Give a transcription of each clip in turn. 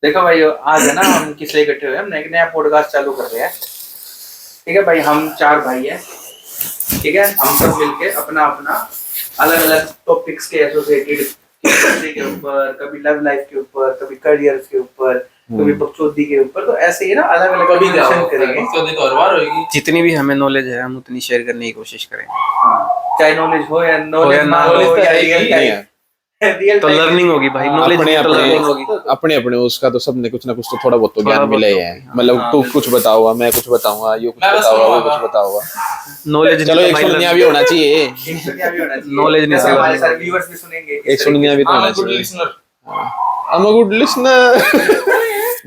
देखो भाई, आज है ना हम किस लिए इकट्ठे हुए, हम एक नया पॉडकास्ट चालू कर रहे हैं। ठीक है भाई, हम 4 भाई हैं। ठीक है, हम सब मिलके अपना अपना अलग अलग टॉपिक्स के एसोसिएटेड के ऊपर, कभी लव लाइफ के ऊपर, कभी करियर के ऊपर, कभी बकचोदी के ऊपर, तो ऐसे ही ना अलग अलग कभी करेंगे। बकचोदी तो हर बार होगी। जितनी भी हमें नॉलेज है हम उतनी शेयर करने की कोशिश करेंगे। हाँ, चाहे नॉलेज हो या नॉलेज ना हो, या रियल तो लर्निंग होगी भाई, नॉलेज तो लर्निंग होगी। अपने अपने उसका तो सबने कुछ ना कुछ तो थोड़ा बहुत तो ज्ञान मिला ही है। मतलब तू कुछ बताओगा, मैं कुछ बताऊंगा, ये कुछ बताऊंगा, वो कुछ बताऊगा। नॉलेज चलो एक सुननिया भी होना चाहिए। नॉलेज नहीं, हमारे सारे व्यूअर्स भी सुनेंगे। एक सुननिया भी तो होना चाहिए। I'm a good listener।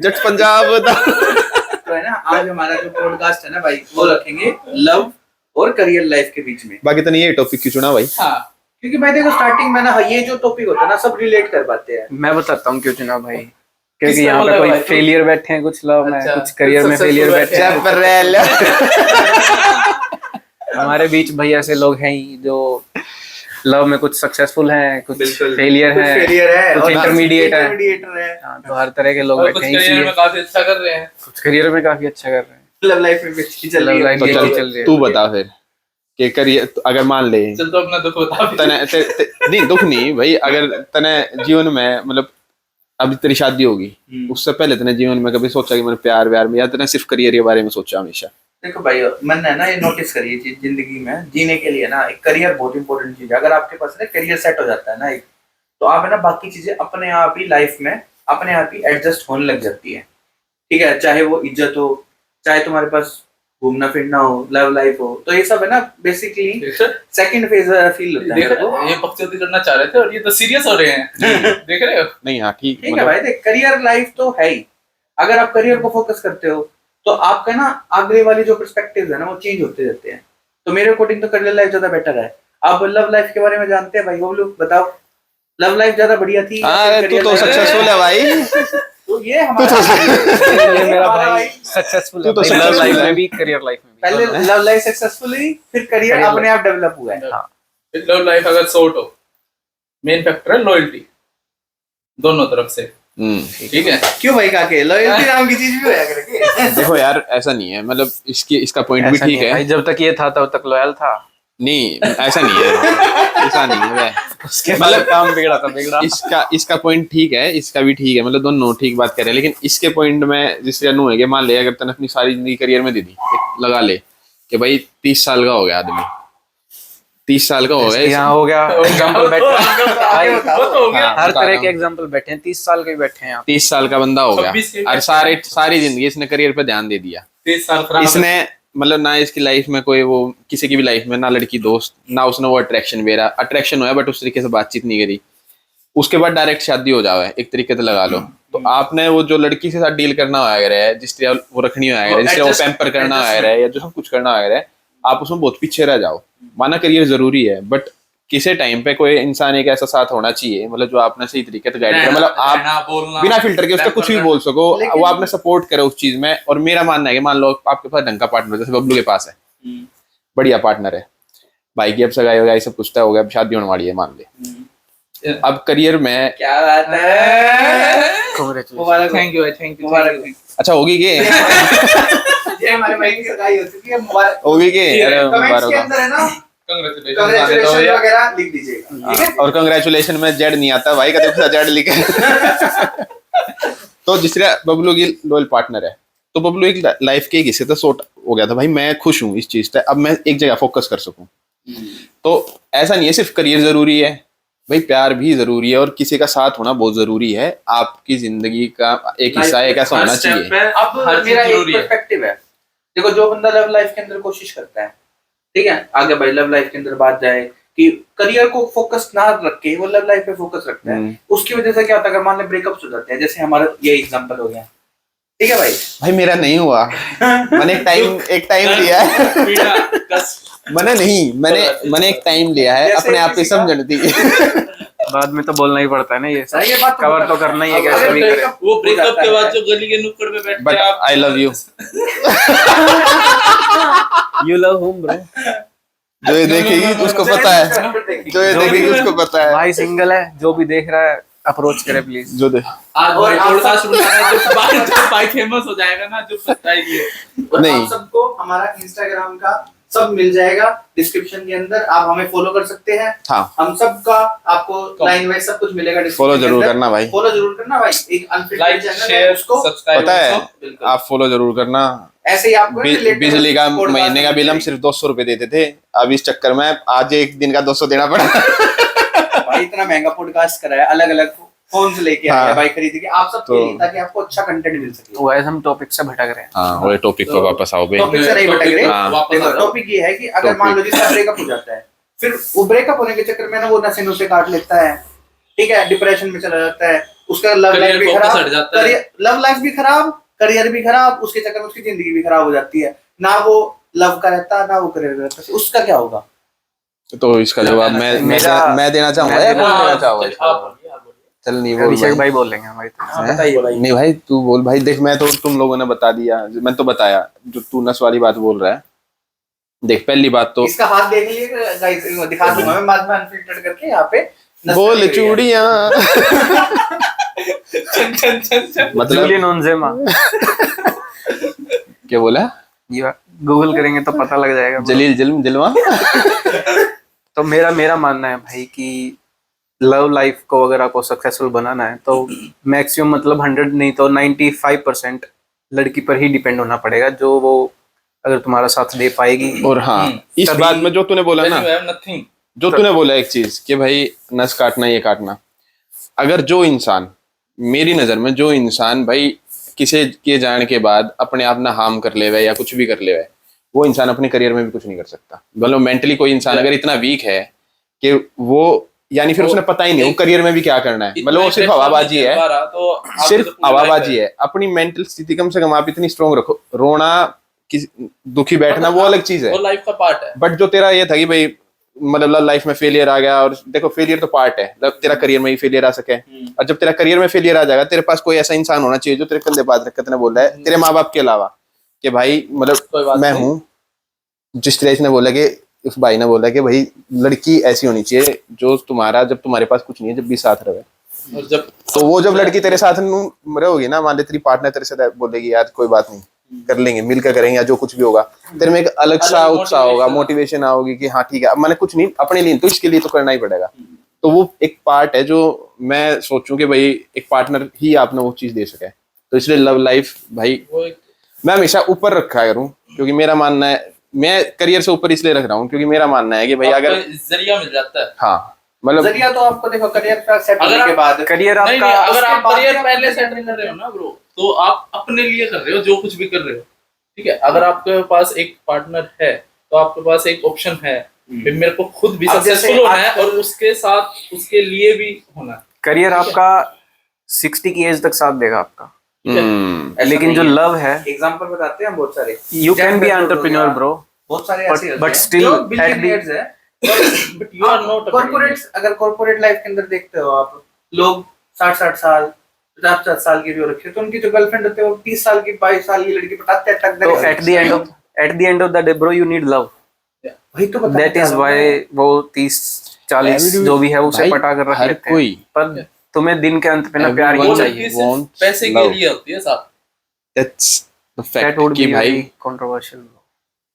जट पंजाब तो है ना, आज हमारा जो पॉडकास्ट है ना भाई, वो रखेंगे लव और करियर लाइफ के बीच में। बाकी तो नहीं, ये टॉपिक क्यों चुना भाई? हाँ, क्योंकि मैं देखो स्टार्टिंग में ना ये जो टॉपिक होता है ना, सब रिलेट कर पाते हैं। मैं बताता हूँ क्यों चुना भाई, क्योंकि यहाँ पे कोई फेलियर बैठे हैं, कुछ लव में, कुछ करियर में फेलियर बैठे हैं। हमारे बीच भाई ऐसे लोग हैं ही जो लव में कुछ सक्सेसफुल हैं, कुछ फेलियर है, कुछ इंटरमीडिएट है। तो हर तरह के लोग बैठे हैं, करियर में काफी अच्छा कर रहे हैं, कुछ करियर में काफी अच्छा कर रहे हैं, लव लाइफ में भी अच्छी चल रही है। तो चल तू बता फिर कि करियर अगर मान ले चल तो अपना दुख बता। तने नहीं, दुख नहीं भाई, अगर तने जीवन में मतलब अभी तेरी शादी होगी, उससे पहले तने जीवन में कभी सोचा कि मैंने प्यार व्यार में, या तने सिर्फ करियर के बारे में सोचा हमेशा? देखो भाई, मन है ना, ये नोटिस करिए चीज जिंदगी में जीने के लिए ना, एक करियर बहुत इंपॉर्टेंट चीज है। अगर आपके पास ना करियर सेट हो जाता है ना एक, तो आप है ना बाकी चीजें अपने आप ही लाइफ में अपने आप ही एडजस्ट होने लग जाती है। ठीक है, चाहे वो इज्जत हो, चाहे तुम्हारे पास घूमना फिरना हो, लव लाइफ हो, तो ये सब है ना बेसिकली सेकंड फेज फील होता है। ये बकचोदी करना चाह रहे थे और ये तो सीरियस हो रहे हैं। देख रहे हो? नहीं हाँ ठीक है भाई, देख करियर लाइफ तो है ही। अगर आप करियर को फोकस करते हो तो आपका ना आगे वाली जो पर्सपेक्टिव्स है ना, वो चेंज होते रहते हैं। तो मेरे अकॉर्डिंग तो करियर लाइफ ज्यादा बेटर है। आप लव लाइफ के बारे में जानते हैं भाई, वो लोग बताओ, लव लाइफ ज्यादा बढ़िया थी? तू तो सक्सेसफुल है भाई। तो ये हमारा मेरा भाई सक्सेसफुल है, तो लव लाइफ में भी करियर लाइफ में भी। पहले लव लाइफ सक्सेसफुल हुई, फिर करियर अपने आप डेवलप हुआ है। लव लाइफ अगर शॉर्ट हो, मेन फैक्टर है लॉयल्टी, दोनों तरफ से। ठीक है, क्यों भाई काके, लॉयल्टी नाम की चीज भी होया करके। देखो यार ऐसा नहीं है, मतलब इसका पॉइंट भी ठीक है। जब तक ये था तब तक लॉयल था। नहीं ऐसा नहीं है, ऐसा नहीं है। उसके मतलब काम बिगड़ा। इसका पॉइंट ठीक है, इसका भी ठीक है, मतलब दोनों ठीक बात कर रहे हैं। लेकिन इसके पॉइंट में जिससे अनु है कि मान ले अगर तूने अपनी सारी जिंदगी करियर में दे दी, लगा ले कि भाई 30 साल का हो गया आदमी, 30 साल का हो गया, यहाँ हो गया एग्जांपल बैठे गया। हर तरह के एग्जांपल बैठे हैं, 30 साल के भी बैठे हैं। 30 साल का बंदा हो गया और सारी जिंदगी इसने करियर पे ध्यान दे दिया। 30 साल इसने मतलब ना इसकी लाइफ में कोई, वो किसी की भी लाइफ में ना लड़की दोस्त, ना उसने वो अट्रैक्शन हुआ बट उस तरीके से बातचीत नहीं करी, उसके बाद डायरेक्ट शादी हो जावे एक तरीके से लगा लो। तो आपने वो जो लड़की के साथ डील करना होगा है, जिस तरह वो रखनी होगा है, जिस तरह वो पैम्पर करना होगा है, या जो सब कुछ करना होगा है, आप उसमें बहुत पीछे रह जाओ। माना करियर जरूरी है, बट किसी टाइम पे कोई इंसान एक ऐसा साथ होना चाहिए, मतलब जो आपने सही तरीके से गाइड करे, मतलब आप बिना फिल्टर के उसका कुछ भी बोल सको, वो आपने सपोर्ट करे उस चीज में। और मेरा मानना है कि मान लो आपके पास ढंग का पार्टनर, जैसे बबलू के पास है, बढ़िया पार्टनर है भाई की, अब सगाई वगाई सब कुछ तय हो गया, अब शादी होने वाली है मान ले। अब करियर में क्या बात है, थैंक यू। अच्छा होगी के ये हमारे भाई की सगाई हो चुकी है, मुबारक होगी के? अरे कमेंट्स के अंदर है ना, कांग्रेचुलेशन वगैरह लिख दीजिएगा, ठीक है? और कांग्रेचुलेशन में जेड नहीं आता भाई, कभी खुदा जेड लिखे। तो जिस तरह बबलू की लॉयल पार्टनर है, तो बबलू एक लाइफ के एक हिस्से तक सॉर्ट हो गया था भाई, मैं खुश हूँ इस चीज से, अब मैं एक जगह फोकस कर सकूं। तो ऐसा नहीं है सिर्फ करियर जरूरी है भाई, प्यार भी जरूरी है और किसी का साथ होना बहुत जरूरी है। आपकी जिंदगी का एक हिस्सा एक ऐसा होना चाहिए। अब मेरा एक पर्सपेक्टिव है, देखो जो बंदा लव लाइफ के अंदर कोशिश करता है, ठीक है, आगे भाई लव लाइफ के अंदर बात जाए कि करियर को फोकस ना रख के वो लव लाइफ पे फोकस रखता है, उसकी वजह से क्या होता है, अगर मान ले ब्रेकअप्स हो जाते हैं, जैसे हमारा ये एग्जांपल हो गया, ठीक है भाई मेरा नहीं हुआ, मैंने एक टाइम लिया है। मैंने एक टाइम लिया है अपने आप पे समझने दी। बाद में तो बोलना ही पड़ता है ना, ये बात कवर तो करना ही है कैसे भी करे। वो ब्रेकअप के बाद जो गली के नुक्कड़ पे बैठते हैं, but I love you. You love हुम ब्रो। जो ये देखेगी उसको पता है, जो ये देखेगी उसको पता है। भाई सिंगल है, जो भी देख रहा है अप्रोच करें प्लीज। जो दे आज और भाई आप पॉडकास्ट सब- बनाना जब भाई फेमस हो जाएगा ना, जो बताइए। और नहीं। आप सबको हमारा इंस्टाग्राम का सब मिल जाएगा डिस्क्रिप्शन के अंदर, आप हमें फॉलो कर सकते हैं। हाँ हम सब का आपको लाइन वाइज सब कुछ मिलेगा। फॉलो जरूर करना भाई, फॉलो जरूर करना भाई। एक अनफिल्टर्ड लाइक चैनल है शेयर उसको, सब्सक्राइब पता है बिल्कुल। आप फॉलो जरूर करना। ऐसे ही आपको बिजली का महीने का बिल हम सिर्फ 200 रुपए देते थे, अब इस चक्कर में आज एक दिन का 200 देना पड़ा। भाई इतना महंगा पॉडकास्ट करा है, अलग अलग फोन से लेके आए हाँ। हैं भाई खरीद के आप सब के तो- लिए, ताकि आपको अच्छा कंटेंट मिल सके। तो वैसे हम टॉपिक से भटक रहे हैं। हाँ वो टॉपिक पे वापस आओ भाई। टॉपिक से नहीं भटक रहे। हाँ। वापस देखो आ जाओ। टॉपिक ये है कि अगर मान लो जिसका ब्रेकअप हो जाता है, फिर वो ब्रेकअप होने के चक्कर में ना वो नशे नुशे काट लेता है, ठीक है, डिप्रेशन में चला जाता है, उसका लव लाइफ Career भी focus खराब, हट जाता है। लव लाइफ भी खराब, करियर भी खराब, उसके चक्कर में उसकी जिंदगी भी खराब हो जाती है। ना वो लव का रहता, ना वो करियर रहता, तो उसका क्या होगा? तो इसका जवाब मैं देना चाहूंगा या कौन देना चाहूंगा इसका जवाब? चल नहीं बोल अभिषेक भाई। भाई बोल लेंगे हमारी तरफ। हाँ, बताइए भाई। नहीं भाई तू बोल भाई। देख मैं तो तुम लोगों ने बता दिया, मैं तो बताया जो तू नस वाली बात बोल रहा है। देख पहली बात तो इसका हाथ देख लीजिए गाइस, दिखा दूंगा मैं बाद में अनफिल्टर्ड करके यहाँ पे। बोल चूड़ियां चन चन चन चन। मतलब जूलियन ओंजेमा, क्या बोला? ये गूगल करेंगे तो पता लग जाएगा। जलील जलवा। तो मेरा मानना है भाई कि लव लाइफ को अगर आपको सक्सेसफुल बनाना है तो मैक्सिमम मतलब 100 नहीं तो 95% लड़की पर ही डिपेंड होना पड़ेगा, जो वो अगर तुम्हारा साथ दे पाएगी। और हाँ इस तभी- बात में जो तूने बोला ना, When you have nothing. जो तूने बोला एक चीज कि भाई नस काटना ये काटना, अगर जो इंसान मेरी नजर में जो इंसान भाई किसी के जाने के बाद अपने आप ना हार्म कर ले या कुछ भी कर ले, वो इंसान अपने करियर में भी कुछ नहीं कर सकता। मतलब मेंटली कोई इंसान अगर इतना वीक है कि वो यानी फिर उसने पता ही नहीं वो करियर में भी क्या करना है, मतलब वो सिर्फ हवाबाजी है, तो आपको सिर्फ तो पूरी हवाबाजी life है। अपनी मेंटल स्थिति कम से कम आप इतनी स्ट्रोंग रखो। रोना दुखी बैठना वो अलग चीज है, वो लाइफ का पार्ट है। बट जो तेरा ये था कि भाई मतलब लाइफ में फेलियर आ गया, और देखो फेलियर तो पार्ट है, तेरा करियर में ही फेलियर आ सके। और जब तेरा करियर में फेलियर आ जाएगा, तेरे पास कोई ऐसा इंसान होना चाहिए जो तेरे कंधे बात रखकर बोल रहा है, तेरे माँ बाप के अलावा, कि भाई कोई मतलब बात मैं नहीं। हूँ। जिस तरह इसने बोला कि उस भाई ने बोला कि भाई लड़की ऐसी होनी चाहिए जो तुम्हारा जब तुम्हारे पास कुछ नहीं है जब भी साथ रहे। और जब तो वो जब लड़की तेरे साथ रहोगी ना, मान ले तेरी पार्टनर तेरे से बोलेगी यार कोई बात नहीं कर लेंगे, मिलकर करेंगे, या जो कुछ भी होगा, तेरे में एक अलग सा उत्साह होगा, मोटिवेशन होगी कि हाँ ठीक है अब मैंने कुछ नहीं अपने लिए, तो इसके लिए तो करना ही पड़ेगा। तो वो एक पार्ट है जो मैं सोचूं कि भाई एक पार्टनर ही आपने वो चीज दे सके। तो इसलिए लव लाइफ भाई वो एक मैं हमेशा ऊपर रखा करूं, क्योंकि मेरा मानना है, मैं करियर से ऊपर इसलिए रख रहा हूँ क्योंकि मेरा मानना है कि भाई अगर आपको जरिया मिल जाता है। हाँ मतलब जरिया तो आपको देखो करियर का सेट अगर होने के आप- बाद, करियर नहीं नहीं, आपका अगर उसके आप बाद करियर भी आप पहले अपने सेट कर रहे हो ना ब्रो, तो आप अपने लिए कर रहे हो जो कुछ भी कर रहे हो, ठीक है। अगर आपके पास एक पार्टनर है तो आपके पास एक ऑप्शन है, फिर मेरे को खुद भी अब जैसे सक्सेसफुल होना है आजकल- और उसके साथ उसके लिए भी होना है। करियर आपका 60 की एज तक साथ देगा आपका, ऐसा लेकिन जो नहीं है। लव है एग्जांपल बताते हैं हम बहुत सारे, you can be entrepreneur bro, बहुत सारे But- ऐसे होते but हैं still जो at the- billionaires हैं। But you are not corporate, अगर कॉर्पोरेट लाइफ के अंदर देखते हो आप, लोग 60 साल 50 साल की भी हो रखी है, तो उनकी जो गर्लफ्रेंड होती है वो 30 साल की 22 साल की लड़की पटाते हैं टक तो दे। At the end of the day bro you need love, वही तो बताना दैट चाह इज रहा हूँ व्हाई मैं। वो 30-40 जो भी है उसे भाई, पटा कर रख हर लेते हैं, कोई पर तुम्हें दिन के अंत पे ना प्यार Everyone ही वो चाहिए। लड़की सिर्फ wants पैसे के love. लिए होती है साथ। That's the that fact would कि बी भाई very controversial.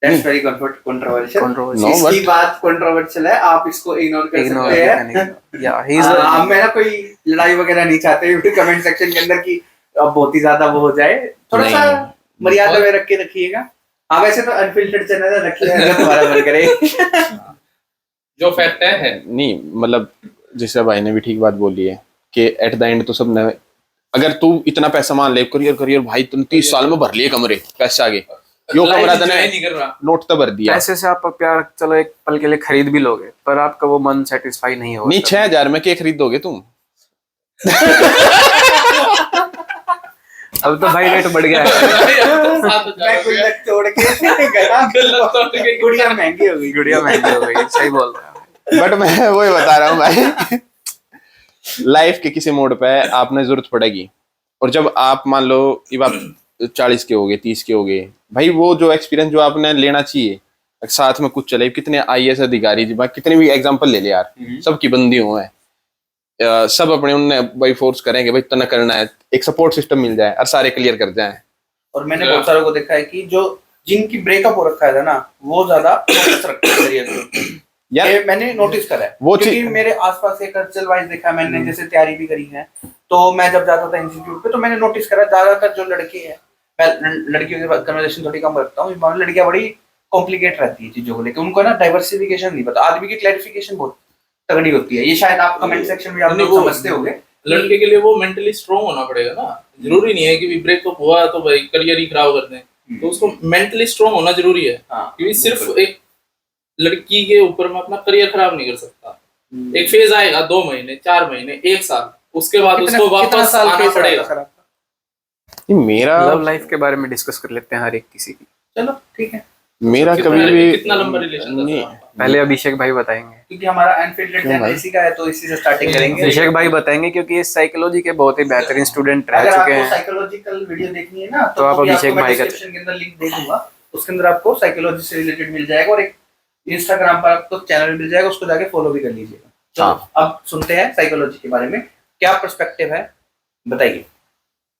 That's very controversial. No, इसकी but- बात कंट्रोवर्शियल है, आप इसको इग्नोर कर इग्नोर सकते हैं। या ही इज हम मैं ना कोई लड़ाई वगैरह नहीं चाहते कमेंट सेक्शन के अंदर की अब बहुत ही ज्यादा वो हो जाए, थोड़ा नहीं। सा मर्यादा में रख के रखिएगा। हाँ वैसे तो अनफिल्टर्ड चैनल है, रखिए अगर तुम्हारा मन करे। जो फैक्ट है नहीं मतलब जैसे भाई ने भी ठीक बात बोली है कि एट द एंड तो सब ने, अगर तू इतना पैसा मान ले करियर करियर भाई तुम 30 साल में भर लिए कमरे पैसे आगे, यो Life कमरा enjoy तने नहीं कर रहा। नोट तो भर दिया, पैसे से आप प्यार चलो एक पल के लिए खरीद भी लोगे, पर आपका वो मन सेटिस्फाई नहीं होगा। नहीं 6000 में क्या खरीदोगे तुम? अब तो भाई रेट बढ़ गया है। मैं गुल्लक तोड़ के गया, गुल्लक तोड़ के गुड़िया महंगी हो गई। गुड़िया महंगी हो गई, सही बोल रहा है। बट मैं वही बता रहा हूँ भाई, लाइफ के किसी मोड़ पे आपने जरूरत पड़ेगी, और जब आप मान लो अब आप 40 के हो गए 30 के हो गए, भाई वो जो एक्सपीरियंस जो आपने लेना चाहिए साथ में कुछ चले, कितने IAS अधिकारी जी कितने भी एग्जांपल ले ले यार, सबकी बंदी हुआ है, सब अपने उनने भाई फोर्स करेंगे भाई तना करना है, एक सपोर्ट सिस्टम मिल जाए और सारे क्लियर कर जाए। और मैंने बहुत सारों को देखा है कि जो जिनकी ब्रेकअप हो रखा है ना वो ज्यादा फोकस रखते हैं करियर के ऊपर। यार ये मैंने नोटिस करा है वो क्योंकि मेरे आसपास एक कल्चरल वाइज देखा है मैंने, जैसे तैयारी भी करी है, तो मैं जब जाता था इंस्टीट्यूट पे तो मैंने नोटिस करा ज्यादातर जो लड़के हैं, मैं लड़कियों के साथ कन्वर्सेशन थोड़ी कम रखता हूँ, लड़कियां बड़ी कॉम्प्लिकेट रहती है चीजों को लेकर, उनको ना डाइवर्सिफिकेशन नहीं पता, आदमी की क्लैरिफिकेशन बहुत तगड़ी होती है। ये शायद आप कमेंट सेक्शन में आप लोग समझते होंगे। लड़के के लिए वो मेंटली स्ट्रांग होना पड़ेगा ना, जरूरी नहीं है कि ब्रेकअप हुआ तो भाई करियर ही खराब कर दें, तो उसको मेंटली स्ट्रांग होना जरूरी है। क्योंकि सिर्फ एक लड़की के ऊपर मैं अपना करियर खराब नहीं कर सकता। एक फेज आएगा 2 महीने 4 महीने 1 साल, उसके बाद उसको वापस आना पड़ेगा। मेरा लव लाइफ के बारे में डिस्कस कर लेते हैं हर एक किसी की। चलो ठीक है। मेरा कभी भी कितना लंबा रिलेशन नहीं, पहले अभिषेक भाई बताएंगे क्योंकि हमारा अनफिल्टर्ड चैनल इसी का है तो इसी से स्टार्टिंग करेंगे। अभिषेक भाई बताएंगे क्योंकि ये साइकोलॉजी के बहुत ही बेहतरीन स्टूडेंट रह अगर चुके आपको हैं। साइकोलॉजिकल वीडियो देखनी है ना तो आप वो भी अभिषेक आपको मैं भाई का डिस्क्रिप्शन के अंदर लिंक दे दूंगा, उसके अंदर आपको साइकोलॉजी से रिलेटेड मिल जाएगा और एक इंस्टाग्राम पर आपको चैनल मिल जाएगा, उसको जाके फॉलो भी कर लीजिएगा। तो अब सुनते हैं साइकोलॉजी के बारे में क्या पर्सपेक्टिव है, बताइए।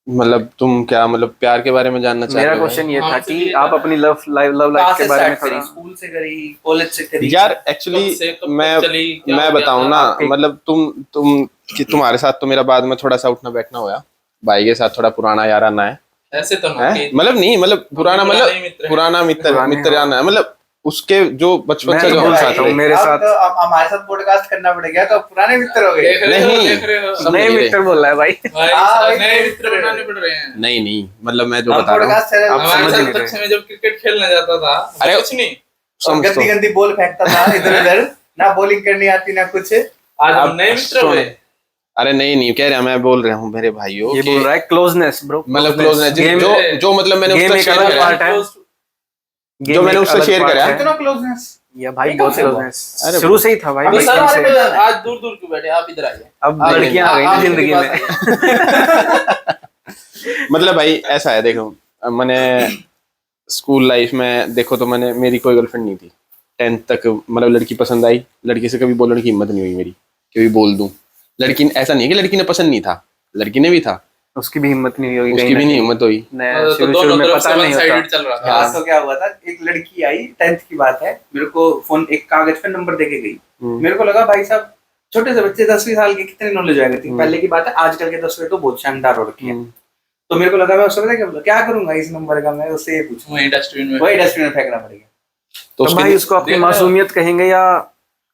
मतलब तुम क्या मतलब प्यार के बारे में जानना चाहते हो? मेरा क्वेश्चन ये था हाँ, कि चलिए, आप अपनी लव लाइफ के बारे में थोड़ा स्कूल से करी, कॉलेज से करी? यार एक्चुअली मैं बताऊं ना, मतलब तुम्हारे साथ तो मेरा बाद में थोड़ा सा उठना बैठना हुआ, भाई के साथ थोड़ा पुराना याराना है। ऐसे तो ना मतलब नहीं, मतलब पुराना मतलब पुराना मित्र याराना है, मतलब उसके जो बचपन से जो हम साथ रहे। मेरे साथ तो हमारे साथ पॉडकास्ट करना पड़ेगा तो पुराने मित्र हो गए। नए मित्र बोल रहा है भाई। नए मित्र बनाने पड़ रहे हैं। नहीं मतलब मैं जो बता रहा हूँ आप हमारे समझ साथ नहीं बच्चे में जब क्रिकेट खेलने जाता था, अरे कुछ नहीं, गंदी गंदी बॉल फेंकता था इधर उधर, ना बॉलिंग करनी आती ना कुछ। आज हम नए मित्र हुए। अरे नहीं कह रहा, मैं बोल रहा हूँ मेरे भाइयों, ये बोल रहा है क्लोजनेस ब्रो, मतलब क्लोजनेस जो मतलब मैंने गेम उससे एक शेयर अलग करा, पार्ट है, जो मैंने उससे शेयर करा कितना क्लोजनेस ये भाई बहुत क्लोजनेस अरे शुरू से ही था भाई। तो सर बचपन से। आज दूर दूर क्यों बैठे, आप इधर आइए। अब लड़कियां आ गई ना जिंदगी में। मतलब भाई ऐसा है, देखो मैंने स्कूल लाइफ में देखो तो मैंने मेरी कोई गर्लफ्रेंड नहीं थी 10th तक। मतलब लड़की पसंद आई, लड़की से कभी बोलने की हिम्मत नहीं हुई मेरी कि भी बोल दूं। लड़की ऐसा नहीं है कि लड़की ने पसंद नहीं था, लड़की ने भी था, उसकी भी हिम्मत नहीं हुई, उसकी भी नहीं हिम्मत हुई। शुरू में पता नहीं होता चल रहा था। क्लास तो क्या हुआ था, एक लड़की आई 10th की बात है, मेरे को फोन एक कागज पे नंबर देके गई। मेरे को लगा भाई साहब छोटे से बच्चे 10वीं साल के कितनी नॉलेज आ गई थी, पहले की बात है, आजकल के 10वीं तो बहुत शानदार हो रखी है। तो मेरे को लगा मैं उससे पता क्या करूंगा इस नंबर का, मैं उससे ये पूछूंगा, वही डस्टबिन में फेंकना पड़ेगा। तो भाई उसको अपनी मासूमियत कहेंगे या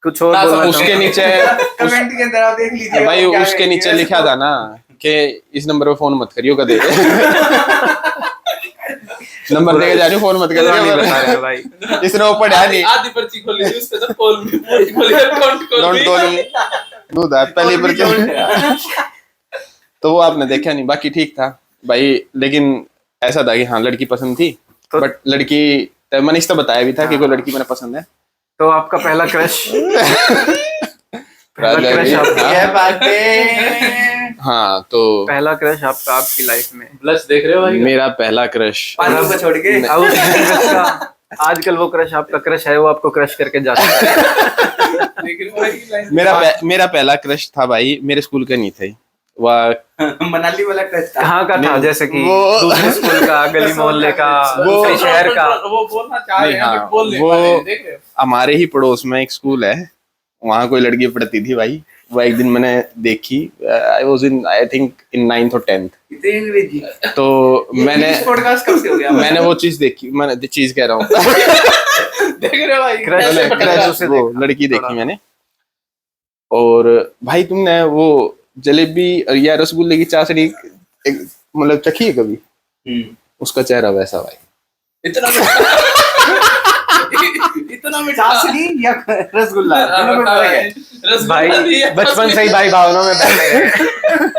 कुछ और बोलना? उसके नीचे कमेंट के अंदर आप देख लीजिए भाई, उसके नीचे लिखा था ना कि इस नंबर पे फोन मत करियो कदे। नंबर देके जा रही फोन मत करियो भाई। इसने वो पढ़ा नहीं, आधी पर्ची खोली थी, उस पे तो कॉल भी पूरी खोली, अकाउंट डोंट कॉल मी दूध है पहली पर्ची। तो वो आपने देखा नहीं, बाकी ठीक था भाई। लेकिन ऐसा था कि हाँ लड़की पसंद थी, बट लड़की मैंने इसका बताया भी था कि कोई लड़की मैंने पसंद है। तो आपका पहला क्रश हाँ तो पहला क्रश आपका आपकी लाइफ में? ब्लश देख रहे हो भाई? मेरा पहला क्रश छोड़ के आजकल वो क्रश आपका क्रश है, वो आपको क्रश करके जाता है। मेरा पहला क्रश था भाई, मेरे स्कूल का नहीं थे, वह मनाली वाला क्रश था। कहाँ का था? जैसे कि वो- दूसरे स्कूल का, गली मोहल्ले का, वो- दूसरे शहर का? वो बोलना चाह रहे हैं हाँ, बट बोल नहीं वो- पा रहे हैं, देख रहे हो? हमारे ही पड़ोस में एक स्कूल है, वहाँ कोई लड़की पढ़ती थी भाई। वो एक दिन मैंने देखी, I was in I think in 9th और 10th। इतनी अंग्रेजी तो मैंने पॉडकास्ट कब से हो गया? मैंने वो चीज देखी, मैंने चीज कह रहा हूँ देख रहे हो भाई? क्रश कैसे है, पकड़ा? क्रश उसे वो देखा लड़की थोड़ा। देखी मैंने। और भाई तुमने वो जलेबी या रसगुल्ले की चाशनी मतलब चखी है कभी? उसका चेहरा वैसा भाई। इतना इतना मिठा चाशनी या रसगुल्ला, दोनों में फर्क है। रसगुल्ला भाई भी है, बचपन से ही भाई भावनाओं में बैठे हैं।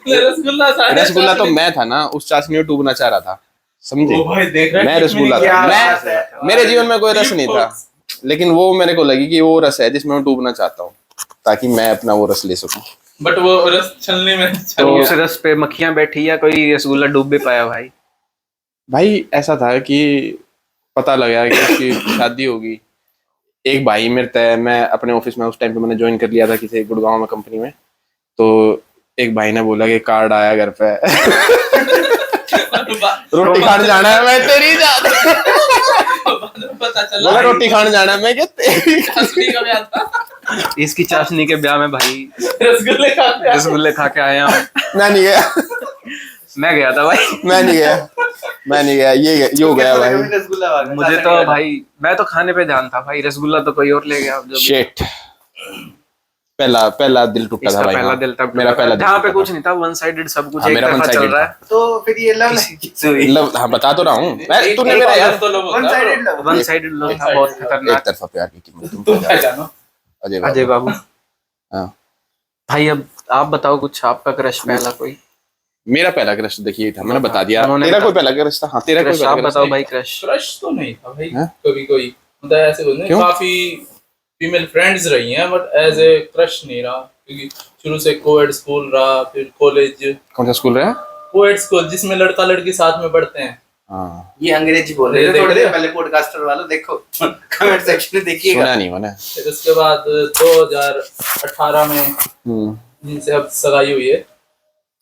रसगुल्ला सारे रसगुल्ला तो मैं था ना, उस चाशनी में डूबना चाह रहा था, समझे? ओ भाई देख रहे मैं रसगुल्ला था। मेरे जीवन में कोई रस नहीं था, लेकिन वो मेरे को लगी कि वो रस है जिसमें मैं डूबना चाहता हूँ, ताकि मैं अपना वो रस ले सकूं। बट वो रस छलने में तो उस रस पे मक्खियां बैठी या कोई रसगुल्ला डूब भी पाया भाई? भाई ऐसा था कि पता लगा कि उसकी शादी होगी। एक भाई मेरे तय, मैं अपने ऑफिस में उस टाइम पे मैंने ज्वाइन कर लिया था किसी गुड़गांव में कंपनी में। तो एक भाई ने बोला कि कार्ड आया घर पे, रोटी खाने जाना है, मैं तेरी जान पता चला बोला रोटी खाने जाना है, मैं क्या तेरी असली का ब्याह था। इसकी चाशनी के ब्याह में भाई रसगुल्ले खाते हैं। रसगुल्ले खा के आया हूँ। मैं नहीं गया, मैं गया था भाई। मैं नहीं गया, ये हो गया भाई। रसगुल्ला वाला मुझे तो भाई, मैं तो खाने पे ध्यान था भाई, रसगुल्ला तो कोई और ले गया। अब जो शिट, पहला दिल टूटा था इसका भाई। पहला हाँ, दिल तब मेरा पहला दिल जहाँ पे टूटा कुछ नहीं था, वन साइडेड सब कुछ हाँ, एक मेरा तरफा चल one-sided रहा है। तो फिर ये लव लैंग्वेज हुई। लव, हाँ बता तो रहा हूँ मैं, तूने मेरा यार तो लोग one sided love. One sided love था, बहुत एक खतरनाक। तरफा प्यार की कीमत तुम तुम क्या क्या जानते जानो। हो? अजय अजय बाबू। बाबू हाँ, भाई, अब आप बताओ कुछ, आपका क्रश पहला कोई मेरा पहला क्रश देखिए था, मैंने बता दिया। उन्होंने तेरा बता- कोई पहला क्रश था? हाँ, तेरा कोई क्रश पहला आप क्रश बताओ था? भाई, क्रश। क्रश तो नहीं था भाई, हाँ? कभी कोई मतलब ऐसे कुछ नहीं, क्यों? काफी फीमेल फ्रेंड्स रही हैं बट एज ए क्रश नहीं रहा, क्योंकि शुरू से कोएड स्कूल रहा, फिर कॉलेज कौन सा स्कूल रहा? कोएड स्कूल जिसमें लड़का लड़की साथ में पढ़ते हैं। हाँ, ये अंग्रेजी बोल रहे ये थे थोड़े देख देर लिया? पहले, पॉडकास्टर वालों देखो कमेंट सेक्शन में देखिएगा। सुना नहीं मैंने। फिर उसके बाद 2018 में हम्म, जिनसे अब सगाई हुई है,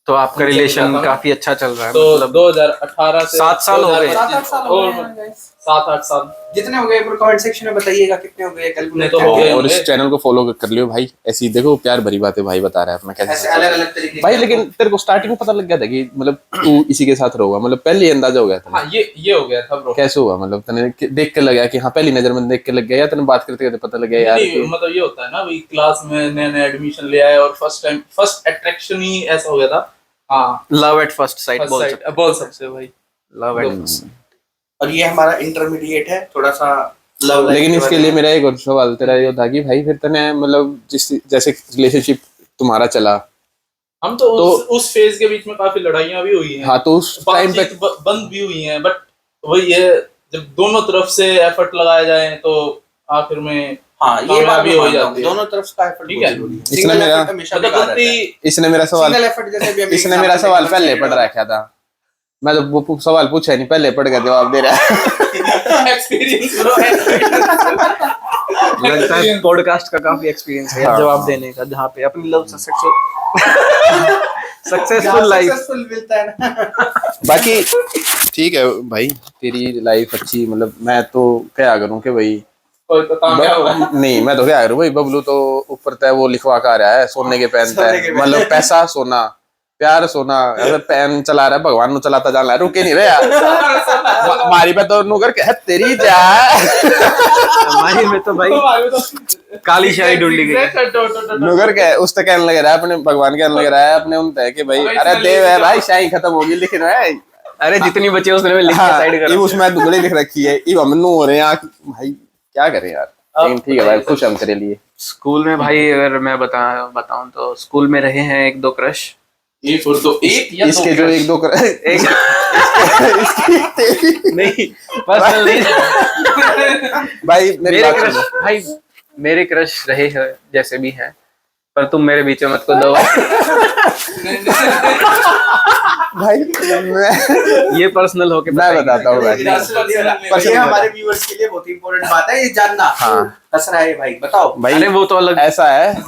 तो आपका उनसे रिलेशन मिला था। काफी अच्छा चल रहा है, तो मतलब 2018 से 7 साल हो गए। 2025 7-8 साल हो और गए हैं, guys। 7-8 साल जितने हो गए कमेंट सेक्शन में बताइएगा कितने हो गए, नहीं कैलकुलेट तो हो गए और इस होंगे। चैनल को फॉलो कर लियो भाई, ऐसी देखो प्यार भरी बातें भाई बता रहा है अपना ऐसे कैसे। अलग अलग तरीके भाई के लेकिन तेरे को स्टार्टिंग में पता लग गया था कि मतलब तू इसी के साथ रहोगा, मतलब पहले ही अंदाजा हो गया था? हाँ ये हो गया था ब्रो। कैसे हुआ, मतलब तने देख के लगा कि हाँ पहली नजर में देख के लग गया, या तने बात करते करते पता लग गया यार नहीं, कि- मतलब ये होता है ना भाई, क्लास में नया नया एडमिशन ले आए और फर्स्ट अट्रैक्शन ही ऐसा हो गया था। हाँ, लव एट फर्स्ट साइट बोल सकते बोल सकते हो भाई। लव एट हम्म। और ये हमारा इंटरमीडिएट है, थोड़ा सा लव लेकिन इसके लिए मेरा एक और सवाल तेरा ये था कि भाई फिर तने मतलब जिस जैसे रिलेशनशिप तुम्हारा चला, हम तो उस फेज के बीच में काफी लड़ाइयाँ भी हुई हैं, हाँ तो उस टाइम पे बातचीत बंद भी हुई हैं, बट वही है, जब दोनों तरफ से एफर्ट लगाया जाए तो आखिर में हाँ ये बात कामयाबी भी हो हो जाती है। दोनों तरफ का एफर्ट ठीक है। जरूरी है। इसने सिंगल मेरा- एफर्ट हमेशा मतलब बेकार रहता है। गलती इसने मेरा सवाल सिंगल एफर्ट जैसे भी अभी इसने मेरा example सवाल देखो, पहले one-sided पढ़ रखा था, मैं तो वो सवाल पूछा नहीं, पहले पढ़ के जवाब दे रहा है। Experience bro. लगता है पॉडकास्ट का काफी एक्सपीरियंस है हाँ। जवाब देने का, जहाँ पे अपनी लव जहाँ सक्सेसफुल लाइफ। successful मिलता है ना। बाकी ठीक है भाई, तेरी लाइफ अच्छी, मतलब मैं तो क्या करूं कि भाई कोई तो कामयाब हुआ। नहीं मैं तो क्या करूं भाई, बबलू तो ऊपर तय वो लिखवा कर रहा है सोने के पेन सोने के तय, पेन। मतलब पैसा सोना, प्यार सोना, ऐसे पेन चला रहा है, भगवान नु चलाता जा रहा है, रुके नहीं रहे यार। मारी पे तो नुकर के तेरी जा हमारी में तो भाई काली शाही ढूंढी गई है। नुकर के उस तक कहने लग रहा है, अपने भगवान कहने लग रहा है अपने उन तय कि भाई अरे देव है भाई, शाही खत्म होगी लिखना है। अरे जितनी बची है उसने लिख के हाँ, साइड ये कर। उसमें दुगड़ी लिख रखी है, ये हम हो रहे हैं भाई, क्या करें यार। लेकिन ठीक है भाई, खुश हम तेरे लिए। स्कूल में भाई अगर मैं बताऊं तो स्कूल में रहे हैं 1-2 क्रश। एक और दो, एक या इसके दो जो crush? एक दो एक इसकी तेरी नहीं, पर्सनल नहीं। भाई मेरी मेरे बात क्रश सुनो। भाई, मेरे क्रश रहे हैं जैसे भी हैं, पर तुम मेरे बीच में मत को दो। भाई मैं ये पर्सनल होके मैं बताता हूँ भाई। पर ये हमारे व्यूअर्स के लिए बहुत ही इंपॉर्टेंट बात है, ये जानना। हाँ। हंस रहा है भाई, बताओ। भाई अरे वो तो अलग, ऐसा है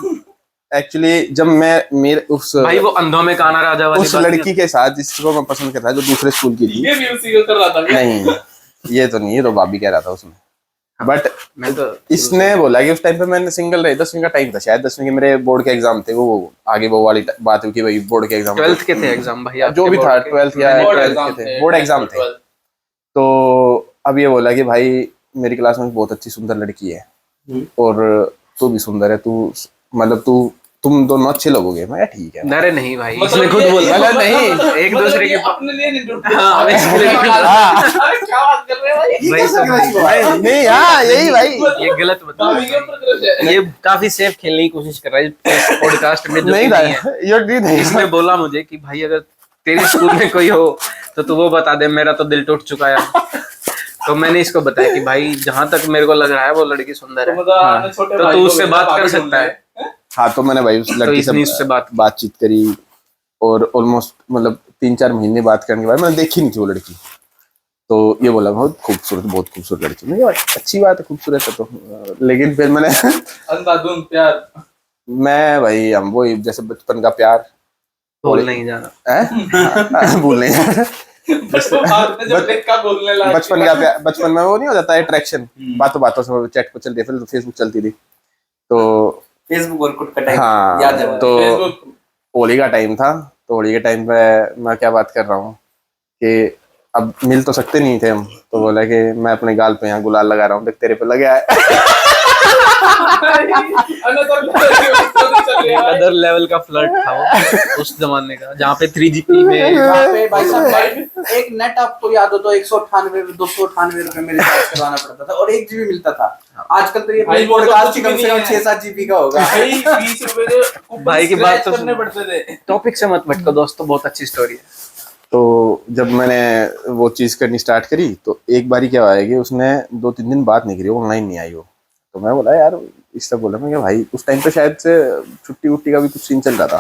एक्चुअली, जब मैं मेरे उस भाई वो अंधों में काना राजा वाली उस बात नहीं। लड़की के साथ जिसको मैं पसंद कर रहा था, जो दूसरे स्कूल की थी, ये भी उसी को कर रहा था क्या? नहीं ये तो नहीं, ये तो भाभी कह रहा था उसमें, बट मैं तो इसने बोला कि उस टाइम पे मैंने सिंगल रही, 10वीं का टाइम था शायद, 10वीं के मेरे बोर्ड के एग्जाम थे, वो आगे वो वाली बात हुई कि भाई बोर्ड के एग्जाम 12th के थे एग्जाम भाई, जो भी था 12th या बोर्ड 12th एग्जाम के थे, बोर्ड एग्जाम थे। तो अब ये बोला कि भाई मेरी क्लास में बहुत अच्छी सुंदर लड़की है और तू भी सुंदर है, तू मतलब तुम दोनों अच्छे लगोगे। मैं ठीक है, अरे नहीं भाई, मतलब इसने खुद ये- बोला। मतलब नहीं, एक दूसरे के अपने लिए नहीं ढूंढते। हाँ, हमें इसके लिए भी- हाँ। अरे क्या बात कर रहे हैं भाई? भाई सब भाई नहीं, हाँ यही भाई, ये गलत बता, भाभी के ऊपर crush है। ये काफी सेफ खेलने की कोशिश कर रहा है इस पॉडकास्ट में, जो नहीं कि था नहीं है। ये नहीं इसने बोला मुझे कि भाई अगर तेरे स्कूल में कोई हो तो तू वो बता दे, मेरा तो दिल टूट चुका है। तो मैंने इसको बताया कि भाई जहां तक मेरे को लग रहा है वो लड़की सुंदर है, तो मतलब आपने छोटे तो भाई तू को उससे भेजा, बात कर भाभी सकता है। ढूंढने। हाँ तो मैंने भाई उस लड़की इसने उससे से बात बातचीत करी और ऑलमोस्ट मतलब 3-4 महीने बात करने के बाद मैंने देखी नहीं थी वो लड़की, तो ये बोला बहुत खूबसूरत लड़की। मैं कहा, अच्छी बात है खूबसूरत है तो, लेकिन फिर मैंने अंधाधुंध प्यार। मैं भाई हम वो जैसे बचपन का प्यार भूल नहीं जाना। है भूल नहीं जाना। आपने जब देखा बोलने लगा बचपन का प्यार, बचपन में वो नहीं हो जाता है अट्रैक्शन, बातों बातों से चैट पर चलती है, फिर तो फेसबुक चलती थी तो फेसबुक और कुछ कटाई हाँ याद है तो फेसबुक होली का टाइम था। तो होली के टाइम पे मैं क्या बात कर रहा हूँ कि अब मिल तो सकते नहीं थे हम, तो बोला कि मैं अपने गाल पे यहाँ गुलाल लगा रहा हूँ, देख तेरे पे लगा है। अदर लेवल का फ्लर्ट था वो उस जमाने का, जहाँ पे 3GP में यहाँ पे भाई साहब एक नेट आपको याद हो तो 198 298 रुपए में रिचार्ज करवाना पड़ता था और 1 GB मिलता था। आजकल तो ये भाई वो तो पॉडकास्ट कुछ ही भी कम से नहीं कम है। 6-7 GB का होगा। भाई 20 रुपए के ऊपर भाई की बात तो scratch करने सुन। पड़ते थे। टॉपिक से मत भटको दोस्तों, बहुत अच्छी स्टोरी है। तो जब मैंने वो चीज़ करनी स्टार्ट करी तो एक बारी क्या हुआ है कि उसने 2-3 दिन बात नहीं करी, ऑनलाइन नहीं आई वो। तो मैं बोला यार, इससे बोला मैं कि भाई उस टाइम पे शायद से छुट्टी वुट्टी का भी कुछ सीन चल रहा था।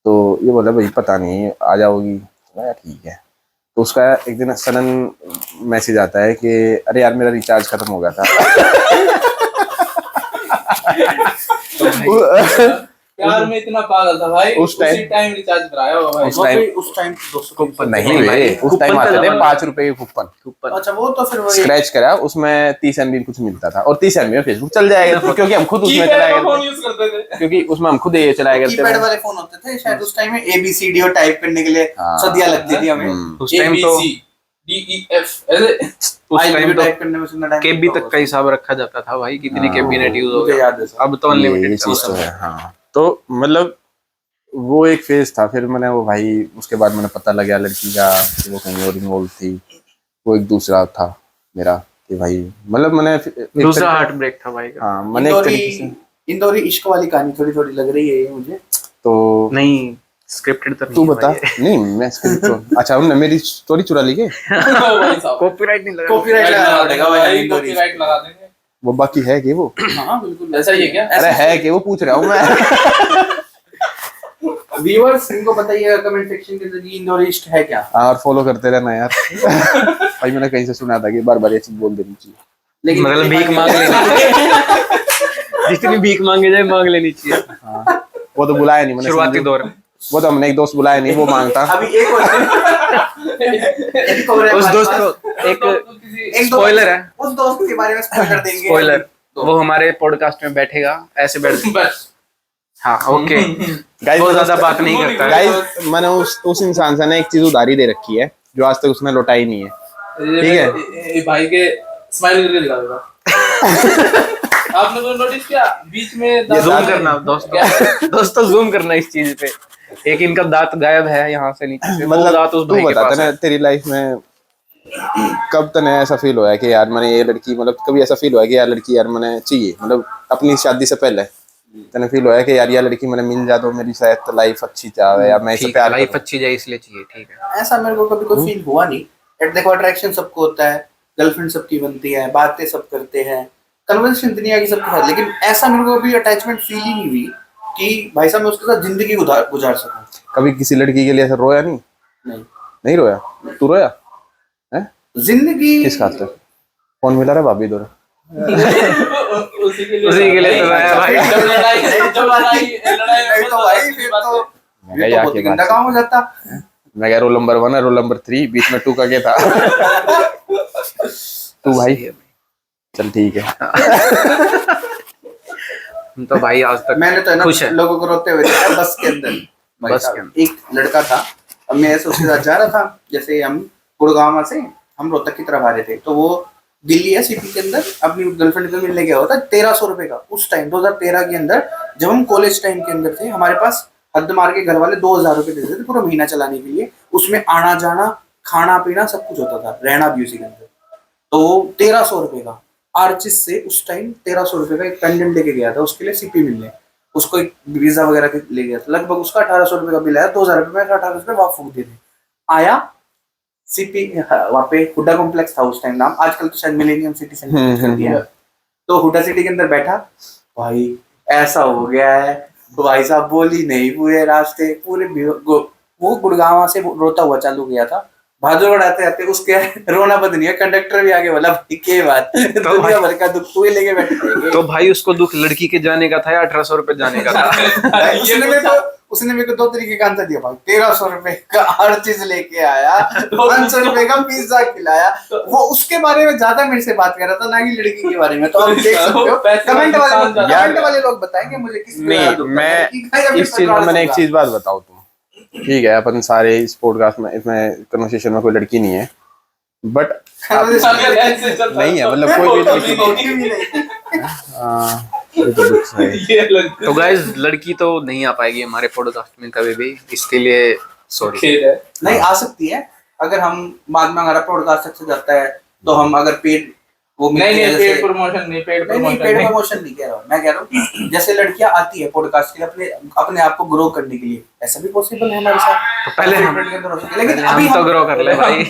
तो ये बोला भाई पता नहीं आ जाओगी, तो मैं ठीक है। तो उसका एक दिन सडन मैसेज आता है कि अरे यार मेरा रिचार्ज खत्म हो गया था। प्यार में इतना पागल था भाई, उस उसी टाइम रिचार्ज कराया होगा भाई। उस टाइम 200 नहीं वे, उस कूपन टाइम का आते थे जमाना। 5 रुपए के कूपन। अच्छा वो तो फिर वही स्क्रैच करा उसमें 30 MB कुछ मिलता था, और 30 MB में फेसबुक चल जाएगा क्योंकि हम खुद उसमें कीपैड चलाया का फोन करते यूज करते थे। क्योंकि उसमें हम खुद ये चलाया करते कीपैड थे। वाले फोन होते थे शायद उस टाइम में ABCD और टाइप करने के लिए हाँ। सदियां लगती थी हमें। उस टाइम तो ABC DEF ऐसे उस टाइम तो टाइप करने में सुनना टाइम केबी तक का हिसाब रखा जाता था भाई, कितनी केबी नेट यूज हो मुझे गया। याद है सर। अब तो ये अनलिमिटेड चीज तो है हाँ। तो मतलब वो एक फेज था। फिर मैंने वो भाई उसके बाद मैंने पता लगा लड़की का कि वो कहीं और इन्वॉल्व थी, वो एक दूसरा था मेरा कि भाई मतलब मैंने दूसरा हार्ट ब्रेक था भाई का। हाँ मैंने एक तरीके से इंदौरी इश्क वाली कहानी थोड़ी थोड़ी लग रही है ये मुझे। तो नहीं स्क्रिप्टेड तो तू बता। नहीं मैं स्क्रिप्ट तो अच्छा हमने मेरी स्टोरी चुरा ली के भाई साहब कॉपीराइट नहीं लगा। कॉपीराइट लगाना पड़ेगा भाई इंदौरी कॉपीराइट लगा देंगे। वो बाकी है कि वो हाँ बिल्कुल ऐसा ही है क्या? अरे है कि वो पूछ रहा हूँ मैं। व्यूअर्स इनको बताइएगा कमेंट सेक्शन के अंदर इंदौरी इश्क है क्या। हाँ और फॉलो करते रहना यार। भाई मैंने कहीं से सुना था कि बार बार ये चीज बोल देनी चाहिए। लेकिन मतलब भीख मांग लेनी जितनी भीख मांगे जाए मांग लेनी चाहिए हाँ वो तो बुलाया नहीं मैंने शुरुआती समझो। दौर में। वो तो हमने एक दोस्त बुलाया नहीं, वो मांगता। अभी एक और है उस हमारे दोस्त पास। को एक एक स्पॉइलर है। उस दोस्त के बारे में स्पॉइलर देंगे। स्पॉइलर वो हमारे पॉडकास्ट में बैठेगा ऐसे बैठ। बस हाँ ओके गाइस बहुत ज्यादा बात नहीं करता है। गाइस मैंने उस इंसान से ना एक चीज उधारी दे रखी है जो आज तक उसने लौटाई नहीं है। ठीक है। ये भाई के स्माइल करके दिखा देगा। आपने तो नोटिस किया बीच में ये जूम करना दोस्तों जूम करना इस चीज पे। एक इनका दांत गायब है यहाँ से नीचे से, वो दांत मतलब उस तू भाई के बता पास ना है। तेरी लाइफ में कब तने ऐसा फील हुआ है कि यार मैंने ये लड़की मतलब कभी ऐसा फील हुआ है कि यार लड़की यार मैंने चाहिए मतलब अपनी शादी से पहले तने फील हुआ है कि यार ये लड़की मैंने मिल जा तो मेरी शायद लाइफ अच्छी जाए या मैं इसे ठीक है प्यार लाइफ करूं। अच्छी जाए इसलिए चाहिए। ठीक है ऐसा मेरे को कभी कोई फील हुआ नहीं। देखो अट्रैक्शन सबको होता है, गर्लफ्रेंड सबकी बनती है, बातें सब करते हैं, कन्वर्सेशन दुनिया की सबके साथ, लेकिन ऐसा मेरे को अभी अटैचमेंट फील ही नहीं हुई कि भाई साहब मैं उसके साथ जिंदगी गुजार सकूं। कभी किसी लड़की के लिए ऐसा रोया नहीं? नहीं नहीं रोया? तू रोया है? जिंदगी किस खातिर फोन मिला रहा भाभी दो उसी के लिए तो है भाई। जब लड़ाई नहीं तो भाई फिर तो मैं ये तो बहुत गंदा काम हो जाता। मैं कह रोल नंबर 1 है रोल नंबर 3 बीच में 2 का क्या था? तू भाई चल ठीक है। हम तो भाई आज तक मैंने तो है ना खुश है। लोगों को रोते हुए देखा बस के अंदर। भाई बस साहब, के अंदर। एक लड़का था, अब मैं ऐसे उसके साथ जा रहा था, जैसे हम गुड़गांव से हम रोहतक की तरफ आ रहे थे, तो वो दिल्ली है सिटी के अंदर अपनी गर्लफ्रेंड को मिलने गया होता। 1300 रुपए का उस टाइम 2013 के अंदर जब हम कॉलेज टाइम के अंदर थे, हमारे पास हद मार के घर वाले 2000 रुपए देते थे पूरा महीना चलाने के लिए। उसमें आना जाना खाना पीना सब कुछ होता था, रहना भी उसी के अंदर। तो 1300 रुपए का आर्चिस से उस टाइम 1300 रुपए का एक पेंडेंट लेके गया था उसके लिए सीपी मिलने। उसको एक वीजा वगैरह के ले गया था, लगभग उसका 1800 रुपए का बिल आया। 2000 रुपए में 1800 रुपए वहां फूक दे थे। आया सीपी वहां पे हुडा कॉम्प्लेक्स था उस टाइम नाम, आजकल तो शायद मिलेनियम सिटी सेंटर कर दिया। तो हुडा सिटी के अंदर बैठा, भाई ऐसा हो गया है भाई साहब, बोली नहीं पूरे रास्ते पूरे वो गुड़गांव से रोता हुआ चालू गया था। बहादुर आते आते उसके रोना बंद नहीं है, कंडक्टर भी आगे बोला भाई के बात दुनिया भर का दुख कोई लेके बैठे तो भाई उसको दुख लड़की के जाने का था या 1800 रुपए जाने का था? उसने मेरे को 2 तरीके का आंसर दिया भाई, 1300 रुपए का हर चीज लेके आया, 500 रुपए का पिज्जा खिलाया, वो उसके बारे में ज्यादा मेरे से बात कर रहा था ना कि लड़की के बारे में। तो आप देख सकते हो, कमेंट वाले लोग बताएंगे मुझे किस नहीं, मैं इस चीज में मैंने एक चीज बात बताऊं तुम, ठीक है अपन सारे इस पॉडकास्ट में इसमें कन्वर्सेशन में कोई लड़की नहीं है, बट नहीं है मतलब कोई भी लड़की नहीं। हाँ, ये तो दुख है। तो गाइस लड़की तो नहीं आ पाएगी हमारे पॉडकास्ट में कभी भी, इसके लिए सॉरी। नहीं आ सकती है अगर हम बाद में हमारा पॉडकास्ट सक्सेस जाता है तो हम अगर पेड वो नहीं पेड प्रमोशन नहीं, पेड प्रमोशन नहीं कह रहा हूँ, मैं कह रहा हूँ कि जैसे लड़कियां आती है पॉडकास्ट के लिए अपने आप को ग्रो करने के लिए, ऐसा भी पॉसिबल है हमारे साथ। तो पहले लेकिन अभी हम तो ग्रो कर ले भाई,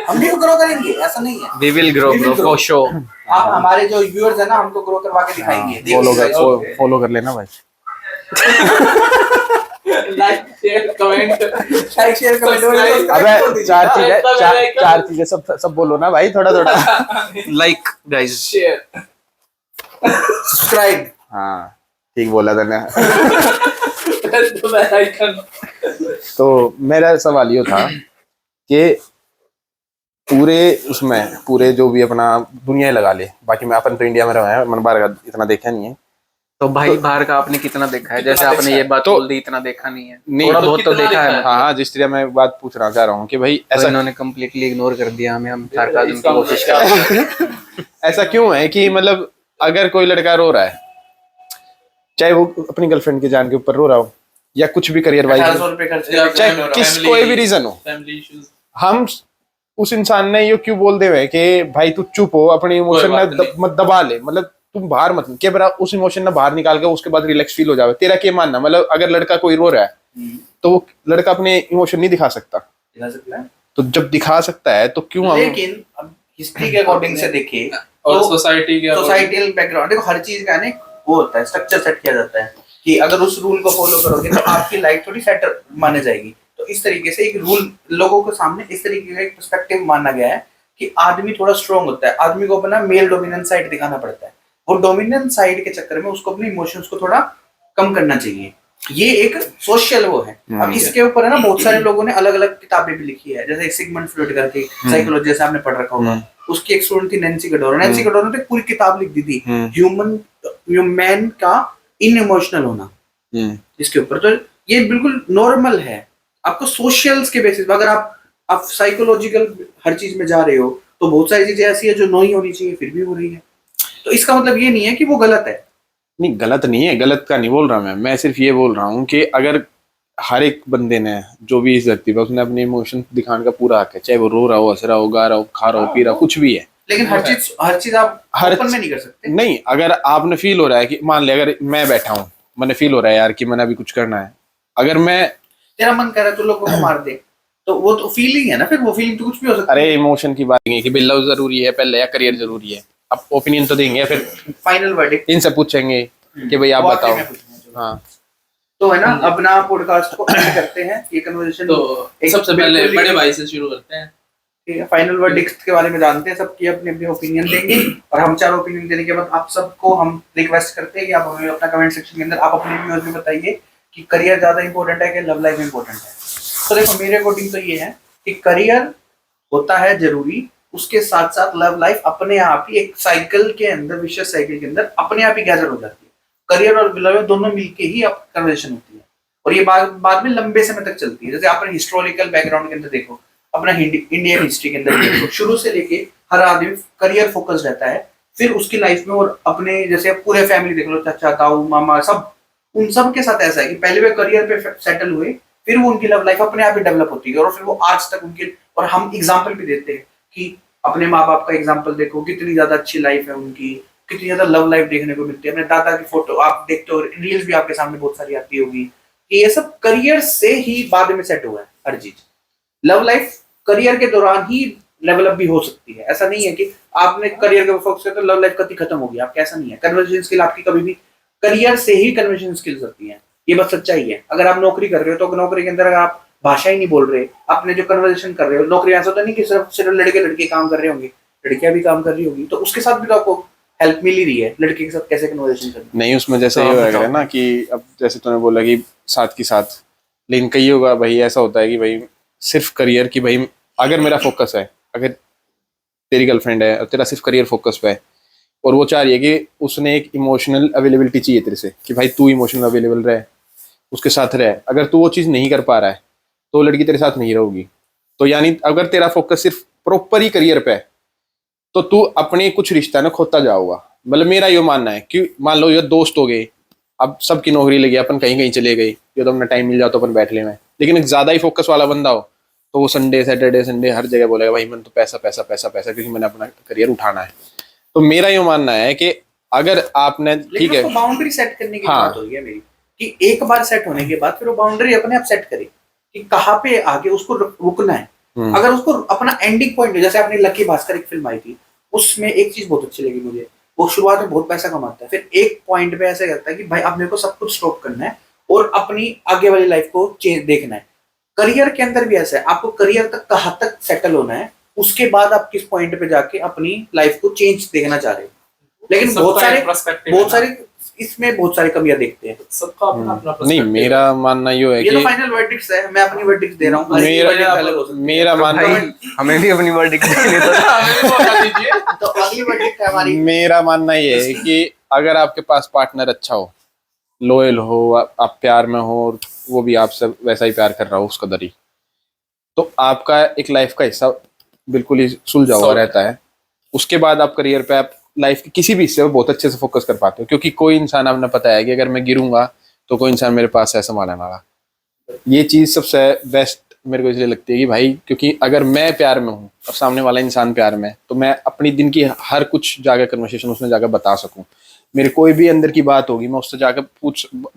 हम भी ग्रो करेंगे, ऐसा नहीं है, we will grow bro for show. आप हमारे जो व्यूअर्स है ना हमको ग्रो करवा के दिखाएंगे। फॉलो कर लेना भाई। Like share comment. अबे चार चीजें सब बोलो ना भाई, थोड़ा थोड़ा। Like guys, share, subscribe. हाँ ठीक बोला था ना। तो बेल आइकन। तो मेरा सवाल ये था कि पूरे जो भी अपना दुनिया लगा ले, बाकी मैं अपन तो इंडिया में रहा है, मन बाहर का इतना देखा नहीं है। तो भाई बाहर का आपने कितना देखा है? जैसे आपने ये बात बोल दी इतना देखा नहीं है, नहीं थोड़ा बहुत तो देखा है। हाँ जिस तरह मैं बात पूछना चाह रहा हूँ कि भाई ऐसा इन्होंने कम्प्लीटली इग्नोर कर दिया हमें, हम सार्काज़म की कोशिश कर रहे हैं। ऐसा क्यों है कि मतलब अगर कोई लड़का रो रहा है, चाहे वो अपनी गर्लफ्रेंड के जान के ऊपर रो रहा हो या कुछ भी करियर वाइज, चाहे कोई भी रीजन हो, हम उस इंसान ने ये क्यों बोल दे हुए कि भाई तू चुप हो, अपनी इमोशन मत दबा ले, मतलब तुम बाहर मत के बरा उस इमोशन ना बाहर निकाल के उसके बाद रिलैक्स फील हो जावे। तेरा क्या मानना, मतलब अगर लड़का कोई रो रहा है तो वो लड़का अपने इमोशन नहीं दिखा सकता, तो जब दिखा सकता है तो क्यों हम, लेकिन अब हिस्ट्री के अकॉर्डिंग से देखिए और सोसाइटल बैकग्राउंड देखो, हर चीज का ना वो होता है, स्ट्रक्चर सेट किया जाता है कि अगर उस रूल को फॉलो करोगे तो आपकी लाइफ थोड़ी सेट माने जाएगी। तो इस तरीके से एक रूल लोगों के सामने इस तरीके का एक पर्सपेक्टिव माना गया है कि आदमी थोड़ा स्ट्रॉन्ग होता है, आदमी को अपना मेल डोमिनेंट साइड दिखाना पड़ता है, वो डोमिनेंट साइड के चक्कर में उसको अपने इमोशंस को थोड़ा कम करना चाहिए। ये एक सोशल वो है। अब इसके ऊपर है ना बहुत सारे लोगों ने अलग अलग किताबें भी लिखी है, जैसे सिगमंड फ्रॉइड करके साइकोलॉजी से आपने पढ़ रखा होगा, उसकी एक स्टूडेंट थी नैन्सी कटोरा। नैन्सी कटोरा ने पूरी किताब लिख दी थी ह्यूमन का इनइमोशनल होना, इसके ऊपर। तो ये बिल्कुल नॉर्मल है, आपको सोशल्स के बेसिस पर अगर आप साइकोलॉजिकल हर चीज में जा रहे हो तो बहुत सारी चीजें ऐसी है जो नहीं होनी चाहिए फिर भी हो रही है। तो इसका मतलब ये नहीं है कि वो गलत है। नहीं गलत नहीं है, गलत का नहीं बोल रहा मैं सिर्फ ये बोल रहा हूँ कि अगर हर एक बंदे ने जो भी इस धरती पर उसने अपने इमोशन दिखाने का पूरा हक है, चाहे वो रो रहा हो, हंस रहा हो, गा रहा हो, खा रहा हो, पी रहा हो, कुछ भी है, लेकिन हर चीज आप ओपन में नहीं कर सकते। नहीं, अगर आपने फील हो रहा है कि मान ले अगर मैं बैठा हूँ, मैंने फील हो रहा है यार कि मैंने अभी कुछ करना है, अगर मैं तेरा मन कर रहा है तो लोगों को मार दे, तो वो तो फीलिंग है ना, फिर वो फीलिंग तो कुछ भी हो सकता है। अरे इमोशन की बात नहीं है कि भाई लव जरूरी है पहले या करियर जरूरी है, अब ओपिनियन तो देंगे, फिर फाइनल वर्डिक्ट इनसे पूछेंगे कि भाई आप बताओ। हाँ तो है ना, अपना पॉडकास्ट को एंड करते हैं ये कन्वर्सेशन। तो सबसे पहले बड़े भाई से शुरू करते हैं, ठीक है। फाइनल वर्डिक्ट के बारे में जानते हैं, सबकी अपनी अपनी ओपिनियन देंगे और हम चारों ओपिनियन देने के बाद आप सबको हम रिक्वेस्ट करते हैं कि आप हमें अपना कमेंट सेक्शन के अंदर आप अपने व्यूअर्स में बताइए कि करियर ज्यादा इंपॉर्टेंट है कि लव लाइफ इंपॉर्टेंट है। तो देखो मेरे अकॉर्डिंग तो ये है कि करियर होता है जरूरी, उसके साथ साथ लव लाइफ अपने आप ही एक साइकिल के अंदर, विशेष साइकिल के अंदर अपने आप ही गैदर हो जाती है। करियर और लव दोनों मिलके ही कन्वर्सेशन होती है और ये बाद में लंबे समय तक चलती है। जैसे आपने हिस्टोरिकल बैकग्राउंड के अंदर देखो, अपना इंडियन हिस्ट्री के अंदर देखो, शुरू से लेके हर आदमी करियर फोकस रहता है, फिर उसकी लाइफ में और अपने जैसे पूरे फैमिली देख लो, चाचा ताऊ मामा सब, उन सब के साथ ऐसा है कि पहले वे करियर पे सेटल हुए, फिर वो उनकी लव लाइफ अपने आप ही डेवलप होती है और फिर वो आज तक उनकी, और हम एग्जाम्पल भी देते हैं कि अपने माँ बाप का एग्जाम्पल देखो, कितनी ज्यादा अच्छी लाइफ है उनकी, कितनी ज्यादा लव लाइफ देखने को मिलती है। अपने दादा की फोटो आप देखते हो, रील्स भी आपके सामने बहुत सारी आती होगी कि ये सब करियर से ही बाद में सेट हुआ है हर चीज। लव लाइफ करियर के दौरान ही डेवलप भी हो सकती है, ऐसा नहीं है कि आपने करियर के फोकस किया तो लव लाइफ कभी खत्म होगी आपकी, ऐसा नहीं है। कन्वर्सेशन स्किल आपकी कभी भी करियर से ही कन्वर्सेशन स्किल्स होती है, ये बस सच्चाई है। अगर आप नौकरी कर रहे हो तो नौकरी के अंदर अगर आप भाषा ही नहीं बोल रहे, अपने जो कन्वर्सेशन कर रहे हो, नौकरी ऐसा तो नहीं कि सिर्फ सिर्फ लड़के लड़के काम कर रहे होंगे, लड़कियां भी काम कर रही होगी, तो उसके साथ भी तो आपको हेल्प मिल ही रही है, लड़के के साथ कैसे कन्वर्सेशन करनी। नहीं उसमें जैसे ये होगा ना कि अब जैसे तूने बोला कि साथ की साथ, लेकिन कई होगा भाई ऐसा होता है कि भाई सिर्फ करियर की, भाई अगर मेरा फोकस है, अगर तेरी गर्लफ्रेंड है और तेरा सिर्फ करियर फोकस पे है और वो चाह रही है कि उसने एक इमोशनल अवेलेबिलिटी चाहिए तेरे से कि भाई तू इमोशनल अवेलेबल रहे, उसके साथ रहे, अगर तू वो चीज़ नहीं कर पा रहा है तो लड़की तेरे साथ नहीं रहेगी। तो यानी अगर तेरा फोकस सिर्फ प्रॉपर ही करियर पे है तो तू अपने कुछ रिश्ता ना खोता जाओगा। मतलब मेरा ये मानना है कि मान लो ये दोस्त हो गए, अब सबकी नौकरी लगी, अपन कहीं कहीं चले गए, ये तो अपना टाइम मिल जाओ तो अपन बैठ ले में, लेकिन एक ज़्यादा ही फोकस वाला बंदा हो तो वो संडे सैटरडे संडे हर जगह बोलेगा भाई मैंने तो पैसा पैसा पैसा पैसा, क्योंकि मैंने अपना करियर उठाना है। तो मेरा ये मानना है कि अगर आपने ठीक है बाउंड्री सेट करने की हाँ। बात हो रही है मेरी, कि एक बार सेट होने के बाद फिर वो बाउंड्री अपने आप सेट करे कि कहाँ पे आगे उसको रुकना है। अगर उसको अपना एंडिंग पॉइंट, जैसे आपने लकी भास्कर एक फिल्म आई थी, उसमें एक चीज बहुत अच्छी लगी मुझे, वो शुरुआत में बहुत पैसा कमाता है, फिर एक पॉइंट पे ऐसा करता है कि भाई अब मेरे को सब कुछ स्टॉप करना है और अपनी आगे वाली लाइफ को चेंज देखना है। करियर के अंदर भी ऐसा है, आपको करियर तक कहाँ तक सेटल होना है, उसके बाद आप किस पॉइंट पे जाके अपनी लाइफ को चेंज देखना चाह रहे हो। लेकिन बहुत सारे इसमें बहुत सारी कमियां देखते हैं, सबका अपना अपना नहीं मेरा मानना ये है ये कि तो फाइनल वर्डिक्ट है, मैं अपनी वर्डिक्ट दे रहा हूँ। मेरा मानना हमें भी अपनी वर्डिक्ट देने दो। तो अगली वर्डिक्ट है हमारी, मेरा मानना ये है कि अगर आपके पास पार्टनर अच्छा हो, लॉयल हो, आप प्यार में हो और वो भी आपसे वैसा ही प्यार कर रहा हो उस कदर ही, तो आपका एक लाइफ का हिस्सा बिल्कुल ही सुलझा हुआ रहता है। उसके बाद आप करियर पे, आप लाइफ के किसी भी हिस्से पे बहुत अच्छे से फोकस कर पाते हो, क्योंकि कोई इंसान, आपने पता है कि अगर मैं गिरूंगा तो कोई इंसान मेरे पास है संभालने वाला। ये चीज़ सबसे बेस्ट मेरे को इसलिए लगती है कि भाई, क्योंकि अगर मैं प्यार में हूँ और सामने वाला इंसान प्यार में है तो मैं अपनी दिन की हर कुछ जाकर कन्वर्सेशन उसमें जाकर बता सकूँ, मेरे कोई भी अंदर की बात होगी मैं उससे जाकर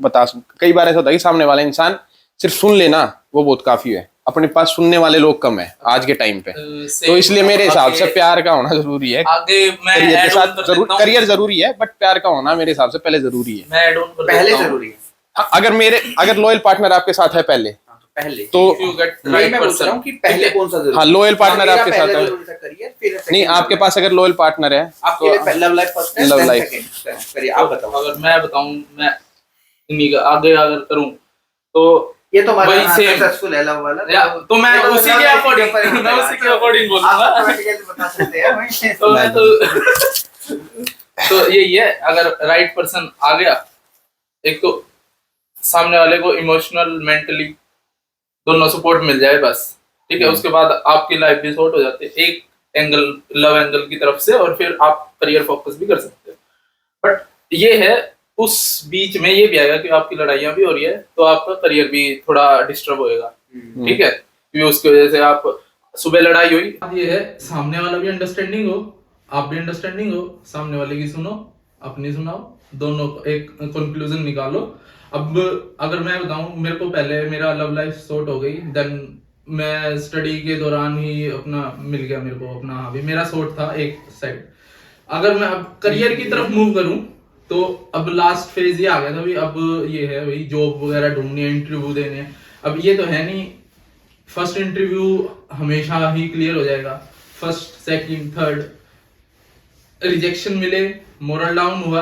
बता सकूँ। कई बार ऐसा होता है कि सामने वाला इंसान सिर्फ सुन लेना वो बहुत काफ़ी है, अपने पास सुनने वाले लोग कम है आज के टाइम पे, तो इसलिए मेरे हिसाब से प्यार का होना जरूरी है। आगे मैं करियर के साथ जरूर करियर जरूरी है, बट प्यार का होना मेरे हिसाब से पहले जरूरी है। मैं ऐड ऑन कर पहले देता हूं। जरूरी है। हाँ, अगर लॉयल पार्टनर आपके साथ है पहले पहले तो If you get मैं right पूछ रहा person, हूँ कि पहले कौन सा जरूरी हाँ, loyal partner मेरा आपके साथ पहले है। जरूरी था करियर, फिर नहीं, second आपके जरूरी पास अगर लॉयल पार्टनर है था। आपके लिए पहला लाइफ फर्स्ट है, love then life। second career. आप बताओ। अगर मैं बताऊं, मैं इन्हीं का आगे अगर करूं तो ये तो हमारा वही same। सक्सेसफुल है लव वाला, या तो मैं ये तो उसी के अकॉर्डिंग मैं उसी के अकॉर्डिंग आप बोलूंगा। ऑटोमेटिकली बता सकते हैं भाई। तो मैं तो यही है, अगर राइट पर्सन आ गया, एक तो सामने वाले को इमोशनल मेंटली दोनों सपोर्ट मिल जाए बस, ठीक है, उसके बाद आपकी लाइफ भी सॉर्ट हो जाती है एक एंगल, लव एंगल की तरफ से, और फिर आप करियर फोकस भी कर सकते हो। बट ये है उस बीच में ये भी आएगा कि आपकी लड़ाइयाँ भी हो रही है तो आपका करियर भी थोड़ा डिस्टर्ब होएगा, ठीक है, क्योंकि उसकी वजह से आप सुबह लड़ाई हुई, ये है सामने वाला भी अंडरस्टैंडिंग हो, आप भी अंडरस्टैंडिंग हो, सामने वाले की सुनो, अपनी सुनाओ, दोनों एक कंक्लूजन निकालो। अब अगर मैं बताऊं, मेरे को पहले मेरा लव लाइफ सॉर्ट हो गई, देन मैं स्टडी के दौरान ही अपना मिल गया मेरे को अपना, अभी मेरा सॉर्ट था एक साइड। अगर मैं अब करियर की तरफ मूव करूं तो अब लास्ट फेज ये आ गया था, भाई अब ये है भाई जॉब वगैरह ढूंढनी है, इंटरव्यू देने हैं। अब ये तो है नहीं फर्स्ट इंटरव्यू हमेशा ही क्लियर हो जाएगा, फर्स्ट सेकंड थर्ड रिजेक्शन मिले, मोरल डाउन हुआ,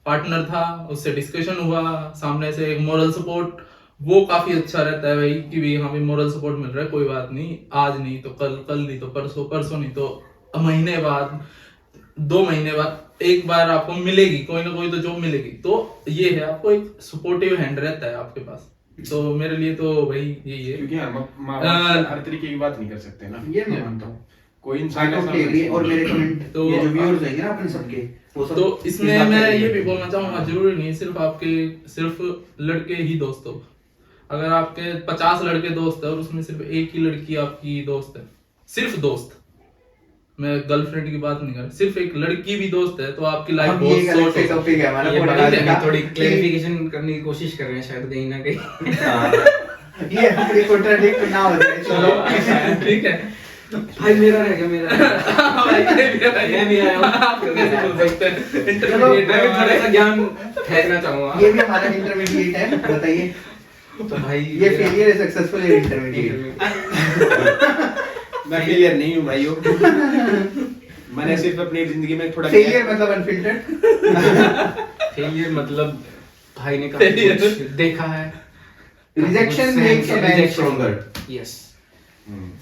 पार्टनर था उससे डिस्कशन हुआ, सामने से एक मोरल सपोर्ट, वो काफी अच्छा रहता है भाई कि भी हाँ भाई मोरल सपोर्ट मिल रहा है, कोई बात नहीं, आज नहीं तो कल, कल नहीं तो परसों, परसों नहीं तो महीने बाद, 2 महीने बाद एक बार आपको मिलेगी कोई ना कोई तो जॉब मिलेगी। तो ये है, आपको एक सपोर्टिव हैंड रहता है आपके पास। तो मेरे लिए तो भाई यही है, क्योंकि हर तरीके की बात नहीं कर सकते ना, ये मैं मानता हूँ। कोई इंसान ऐसा और मेरे कमेंट तो ये जो व्यूअर्स हैं ना अपने सबके, वो सब तो इसमें इस बात मैं पे ये भी बोलना चाहूंगा, जरूरी नहीं सिर्फ आपके सिर्फ लड़के ही दोस्त हो। अगर आपके 50 लड़के दोस्त है और उसमें सिर्फ एक ही लड़की आपकी दोस्त है, सिर्फ दोस्त, मैं गर्लफ्रेंड की बात नहीं कर रहा, सिर्फ एक लड़की भी दोस्त है तो आपकी लाइफ बहुत शॉर्ट है। टॉपिक है हमारा, ये पॉडकास्ट बात का। थोड़ी क्लैरिफिकेशन करने की कोशिश कर रहे हैं शायद कहीं ना कहीं। ये हमारी कॉन्ट्रडिक्ट ना हो जाए। चलो ठीक है, भाई मेरा रह गया, मेरा मैं भी आया हूँ, आपको कैसे बोल सकते हैं? मैं भी थोड़ा सा ज्ञान फेंकना चाहूंगा। ये भी हमारा इंटरमीडिएट है, बताइए। तो भाई ये फेलियर है सक्सेसफुल है इंटरमीडिएट। मैं फेलियर नहीं हूँ भाइयों। मैंने सिर्फ अपनी जिंदगी में थोड़ा फेलियर मतलब अनफिल्टर्ड। फेलियर मतलब भाई ने काफी कुछ देखा है। Rejection makes a man stronger. Yes,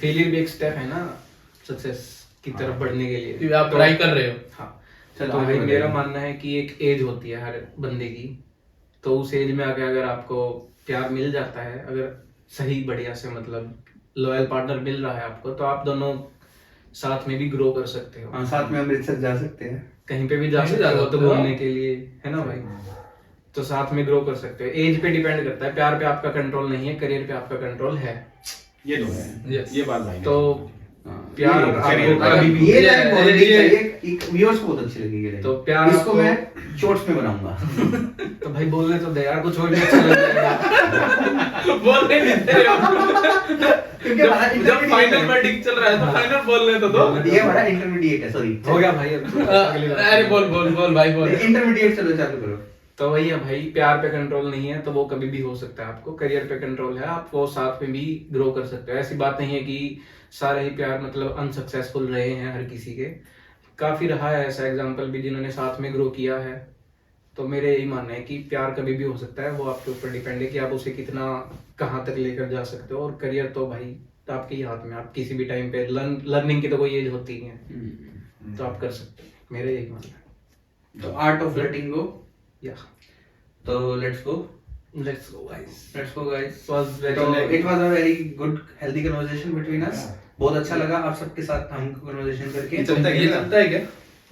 failure भी एक स्टेप है ना सक्सेस की तरफ बढ़ने के लिए। कि आप ट्राई कर रहे हो। हाँ, चलो तो आगे भाई बढ़ते मेरा हैं। मानना है कि एक एज होती है हर बंदे की, तो उस एज में आके अगर आपको प्यार मिल जाता है, अगर सही बढ़िया से मतलब लॉयल पार्टनर मिल रहा है आपको, तो आप दोनों साथ में भी ग्रो कर सकते हो। हाँ, साथ में अमृतसर जा सकते हैं। कहीं पे भी जा कहीं सकते जा हो तो सकते हो। घूमने के लिए, है ना भाई? तो साथ में ग्रो कर सकते हो। एज पे डिपेंड करता है, प्यार पे आपका कंट्रोल नहीं है, करियर पे आपका कंट्रोल है। ये तो है। Yes. ये बात भाई ने तो हाँ, प्यार ये आपको अच्छा, कभी भी ये लाइन बहुत अच्छी ये- है, ये एक व्यूअर्स को बहुत अच्छी लगी ये लाइन। तो प्यार इसको आपको- मैं शॉर्ट्स में बनाऊंगा। तो भाई बोलने तो दे यार, कुछ और भी अच्छा लग जाएगा। बोल नहीं देते हो। क्योंकि हमारा जब intermediate फाइनल है। में डिक चल रहा है तो फाइनल बोलने तो दो। ये हमारा इंटरमीडिएट है, सॉरी। हो गया भाई, अब अगली बात। अरे बोल बोल बोल भाई बोल। इंटरमीडिएट चलो चालू करो। तो वही है भाई, प्यार पे कंट्रोल नहीं है तो वो कभी भी हो सकता है आपको। करियर पे कंट्रोल है, आप वो साथ में भी ग्रो कर सकते हो। ऐसी बात नहीं है कि सारे ही प्यार मतलब अनसक्सेसफुल रहे हैं हर किसी के। काफी रहा है ऐसा एग्जांपल भी जिन्होंने साथ में ग्रो किया है। तो मेरे यही मानना है कि प्यार कभी भी हो सकता है, वो आपके ऊपर डिपेंड है कि आप उसे कितना कहाँ तक लेकर जा सकते हो। और करियर तो भाई तो आपके ही हाथ में, आप किसी भी टाइम पे लर्निंग की तो कोई एज होती नहीं है, तो आप कर सकते हो। मेरे यही मानना है। तो आर्ट ऑफ लेटिंग गो। या तो let's go. Let's go guys. Let's go guys. was very तो it was a very good healthy conversation between us. बहुत अच्छा लगा आप सबके साथ हम कन्वर्सेशन करके। चलता है क्या?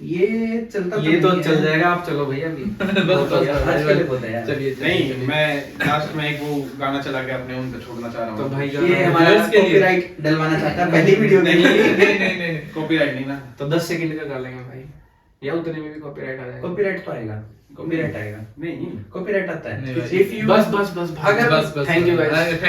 ये चलता ये तो नहीं चल है। जाएगा, आप चलो भैया अभी। बस आज के लिए बहुत है यार। चलिए नहीं, मैं लास्ट में एक वो गाना चला के अपने उनको छोड़ना चाह रहा हूँ। तो भाई ये हमारा viewers के लिए। कॉपीराइट डलवाना चाहता है पहली वीडियो में। नहीं कॉपीराइट नहीं ना। तो 10 सेकंड का गा लेंगे भाई, या उतने में भी कॉपीराइट आ जाएगा। कॉपीराइट तो आएगा, कॉपीराइट आएगा, नहीं कॉपीराइट आता है। नहीं भाई। If you- बस बस बस अगर- थैंक यू गाइस।